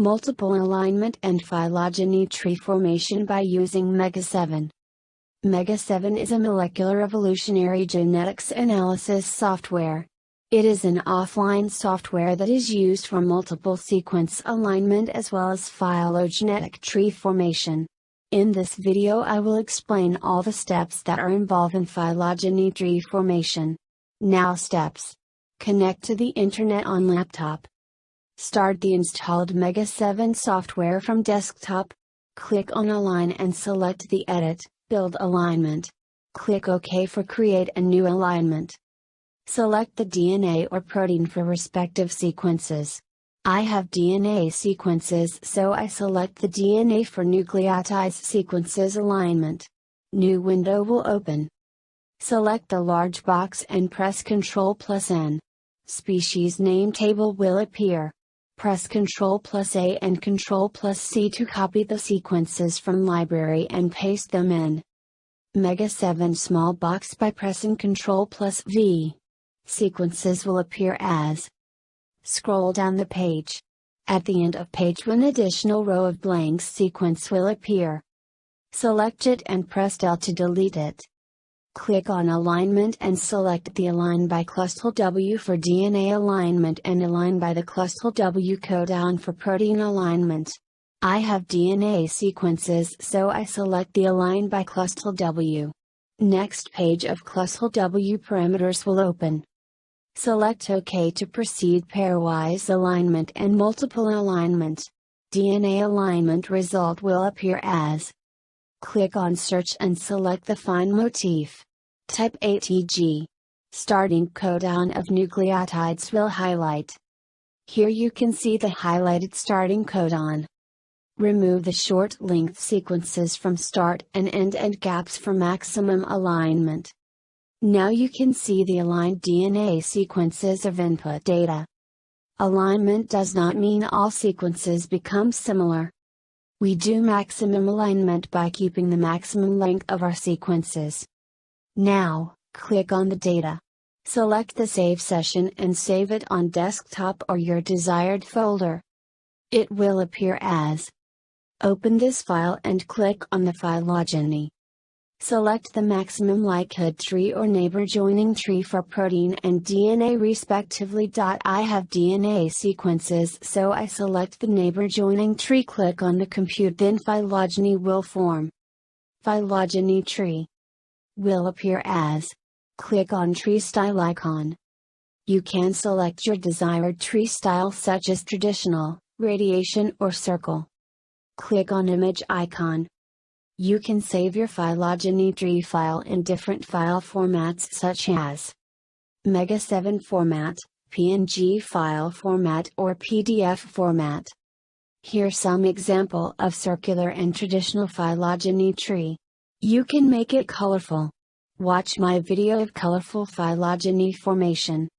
Multiple alignment and phylogeny tree formation by using MEGA7. MEGA7 is a molecular evolutionary genetics analysis software. It is an offline software that is used for multiple sequence alignment as well as phylogenetic tree formation. In this video I will explain all the steps that are involved in phylogeny tree formation. Now steps. Connect to the internet on laptop. Start the installed MEGA7 software from desktop. Click on Align and select the Edit, Build Alignment. Click OK for Create a new alignment. Select the DNA or protein for respective sequences. I have DNA sequences, so I select the DNA for nucleotides sequences alignment. New window will open. Select the large box and press Ctrl+N. Species name table will appear. Press Ctrl+A and Ctrl+C to copy the sequences from library and paste them in MEGA7 small box by pressing Ctrl+V. Sequences will appear as. Scroll down the page. At the end of page one additional row of blank sequence will appear. Select it and press Del to delete it. Click on Alignment and select the Align by cluster W for DNA alignment and Align by the cluster W codon for protein alignment. I have DNA sequences, so I select the Align by cluster W. Next page of cluster W parameters will open. Select OK to proceed pairwise alignment and multiple alignment. DNA alignment result will appear as. Click on Search and select the Find motif. Type ATG. Starting codon of nucleotides will highlight. Here you can see the highlighted starting codon. Remove the short length sequences from start and end and gaps for maximum alignment. Now you can see the aligned DNA sequences of input data. Alignment does not mean all sequences become similar. We do maximum alignment by keeping the maximum length of our sequences. Now, click on the data. Select the Save session and save it on desktop or your desired folder. It will appear as. Open this file and click on the phylogeny. Select the maximum likelihood tree or neighbor joining tree for protein and DNA respectively. I have DNA sequences, so I select the neighbor joining tree. Click on the Compute, then phylogeny will form. Phylogeny tree will appear as. Click on Tree Style icon. You can select your desired tree style such as traditional, radiation or circle. Click on Image icon. You can save your phylogeny tree file in different file formats such as MEGA7 format, PNG file format or PDF format. Here's some example of circular and traditional phylogeny tree. You can make it colorful. Watch my video of colorful phylogeny formation.